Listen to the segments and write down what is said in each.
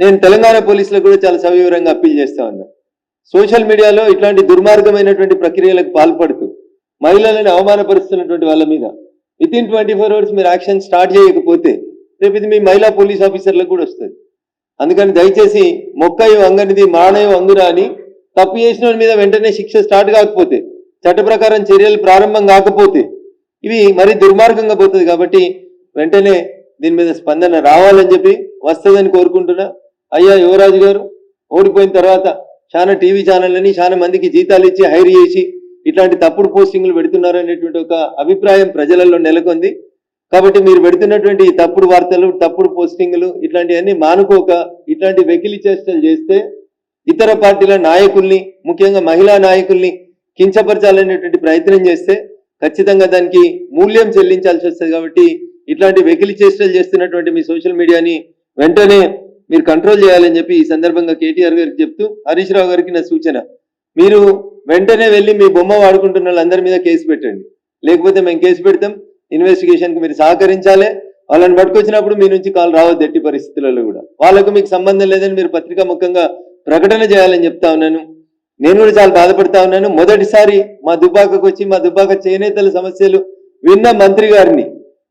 నేను తెలంగాణ పోలీసులకు కూడా చాలా సవివరంగా అప్పీల్ చేస్తా ఉన్నా. సోషల్ మీడియాలో ఇట్లాంటి దుర్మార్గమైనటువంటి ప్రక్రియలకు పాల్పడుతూ మహిళలను అవమానపరుస్తున్నటువంటి వాళ్ళ మీద వితిన్ 24 hours మీరు యాక్షన్ స్టార్ట్ చేయకపోతే రేపు ఇది మీ మహిళా పోలీస్ ఆఫీసర్లకు కూడా వస్తుంది. అందుకని దయచేసి మొక్కయు అంగనిది మానయు అంగురా అని తప్పు చేసిన మీద వెంటనే శిక్ష స్టార్ట్ కాకపోతే, చట్ట ప్రకారం చర్యలు ప్రారంభం కాకపోతే ఇవి మరీ దుర్మార్గంగా పోతుంది. కాబట్టి వెంటనే దీని మీద స్పందన రావాలని చెప్పి వస్తుందని కోరుకుంటున్నా. అయ్యా యువరాజు గారు ఓడిపోయిన తర్వాత చాలా టీవీ ఛానళ్ళని చాలా మందికి జీతాలు ఇచ్చి హైర్ చేసి ఇట్లాంటి తప్పుడు పోస్టింగ్లు పెడుతున్నారు అనేటువంటి ఒక అభిప్రాయం ప్రజలలో నెలకొంది. కాబట్టి మీరు పెడుతున్నటువంటి తప్పుడు వార్తలు, తప్పుడు పోస్టింగ్లు ఇట్లాంటివన్నీ మానుకోక ఇట్లాంటి వెకిలి చేష్టలు చేస్తే ఇతర పార్టీల నాయకుల్ని, ముఖ్యంగా మహిళా నాయకుల్ని కించపరచాలనేటువంటి ప్రయత్నం చేస్తే ఖచ్చితంగా దానికి మూల్యం చెల్లించాల్సి వస్తుంది. కాబట్టి ఇట్లాంటి వెకిలి చేష్టలు చేస్తున్నటువంటి మీ సోషల్ మీడియాని వెంటనే మీరు కంట్రోల్ చేయాలని చెప్పి ఈ సందర్భంగా కేటీఆర్ గారికి చెప్తూ, హరీష్ రావు గారికి నా సూచన, మీరు వెంటనే వెళ్ళి మీ బొమ్మ వాడుకుంటున్న వాళ్ళందరి మీద కేసు పెట్టండి. లేకపోతే మేము కేసు పెడతాం. ఇన్వెస్టిగేషన్కి మీరు సహకరించాలి. వాళ్ళని పట్టుకొచ్చినప్పుడు మీ నుంచి కాల్ రావద్దు ఎట్టి పరిస్థితులలో కూడా. వాళ్ళకు మీకు సంబంధం లేదని మీరు పత్రికా ముఖంగా ప్రకటన చేయాలని చెప్తా ఉన్నాను. నేను కూడా చాలా బాధపడతా ఉన్నాను. మొదటిసారి మా దుబ్బాకకు వచ్చి మా దుబ్బాక చేనేతల సమస్యలు విన్న మంత్రి గారిని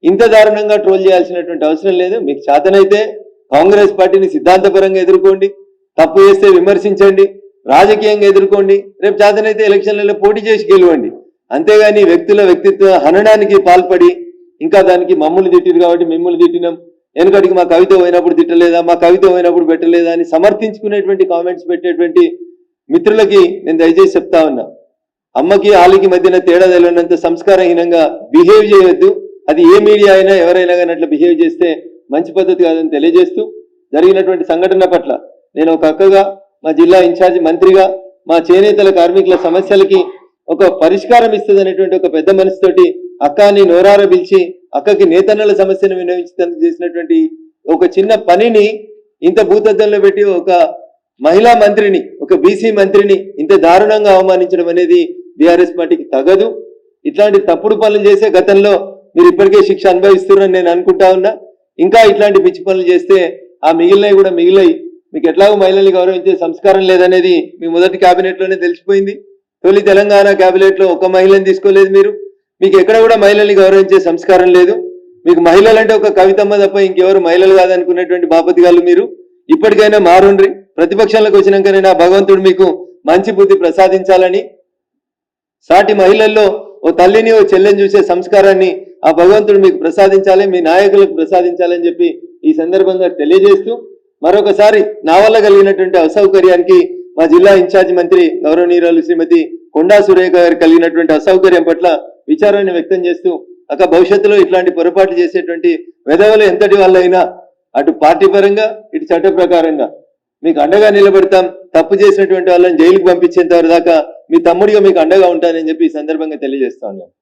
ఇంత దారుణంగా ట్రోల్ చేయాల్సినటువంటి అవసరం లేదు. మీకు చేతనైతే కాంగ్రెస్ పార్టీని సిద్ధాంతపరంగా ఎదుర్కోండి, తప్పు చేస్తే విమర్శించండి, రాజకీయంగా ఎదుర్కోండి, రేపు చేతనైతే ఎలక్షన్లలో పోటీ చేసి గెలవండి. అంతేగాని వ్యక్తుల వ్యక్తిత్వ హననానికి పాల్పడి ఇంకా దానికి మమ్మల్ని తిట్టిరు కాబట్టి మిమ్మల్ని తిట్టినాం, వెనకటికి మా కవిత పోయినప్పుడు తిట్టలేదా, మా కవిత పోయినప్పుడు పెట్టలేదా అని సమర్థించుకునేటువంటి కామెంట్స్ పెట్టేటువంటి మిత్రులకి నేను దయచేసి చెప్తా ఉన్నా, అమ్మకి ఆలికి మధ్యన తేడా తెలియనంత సంస్కారహీనంగా బిహేవ్ చేయొద్దు. అది ఏ మీడియా అయినా ఎవరైనా కానీ అట్లా బిహేవ్ చేస్తే మంచి పద్ధతి కాదని తెలియజేస్తూ, జరిగినటువంటి సంఘటన పట్ల నేను ఒక అక్కగా, మా జిల్లా ఇన్ఛార్జి మంత్రిగా, మా చేనేతల కార్మికుల సమస్యలకి ఒక పరిష్కారం ఇస్తుంది అనేటువంటి ఒక పెద్ద మనసుతోటి అక్కని నోరార పిలిచి అక్కకి నేతన్నల సమస్యను వినియోగించడానికి చేసినటువంటి ఒక చిన్న పనిని ఇంత భూతద్దంలో పెట్టి ఒక మహిళా మంత్రిని, ఒక బీసీ మంత్రిని ఇంత దారుణంగా అవమానించడం అనేది బీఆర్ఎస్ పార్టీకి తగదు. ఇట్లాంటి తప్పుడు పనులు చేసే గతంలో మీరు ఇప్పటికే శిక్ష అనుభవిస్తున్నారని నేను అనుకుంటా ఉన్నా. ఇంకా ఇట్లాంటి పిచ్చి పనులు చేస్తే ఆ మిగిలినవి కూడా మిగిలాయి. మీకు ఎట్లాగో మహిళల్ని గౌరవించే సంస్కారం లేదనేది మీ మొదటి క్యాబినెట్లోనే తెలిసిపోయింది. తొలి తెలంగాణ క్యాబినెట్లో ఒక మహిళని తీసుకోలేదు మీరు. మీకు ఎక్కడ కూడా మహిళల్ని గౌరవించే సంస్కారం లేదు. మీకు మహిళలంటే ఒక కవితమ్మ తప్ప ఇంకెవరు మహిళలు కాదనుకునేటువంటి బాపతిగాళ్ళు మీరు. ఇప్పటికైనా మారుండ్రి. ప్రతిపక్షాలకు వచ్చినాకనైనా భగవంతుడు మీకు మంచి బుద్ధి ప్రసాదించాలని, సాటి మహిళల్లో ఓ తల్లిని ఓ చెల్లెని చూసే సంస్కారాన్ని ఆ భగవంతుడు మీకు ప్రసాదించాలి, మీ నాయకులకు ప్రసాదించాలని చెప్పి ఈ సందర్భంగా తెలియజేస్తూ, మరొకసారి నా వల్ల కలిగినటువంటి అసౌకర్యానికి మా జిల్లా ఇన్ఛార్జ్ మంత్రి గౌరవనీయురాలు శ్రీమతి కొండా సురేఖ గారు కలిగినటువంటి అసౌకర్యం పట్ల విచారాన్ని వ్యక్తం చేస్తూ, అక్క భవిష్యత్తులో ఇట్లాంటి పొరపాటు చేసేటువంటి వెధవలు ఎంతటి వాళ్ళైనా అటు పార్టీ పరంగా ఇటు చట్ట ప్రకారంగా మీకు అండగా నిలబడతాం. తప్పు చేసినటువంటి వాళ్ళని జైలుకు పంపించేంత దాకా మీ తమ్ముడిగా మీకు అండగా ఉంటానని చెప్పి ఈ సందర్భంగా తెలియజేస్తా ఉన్నాను.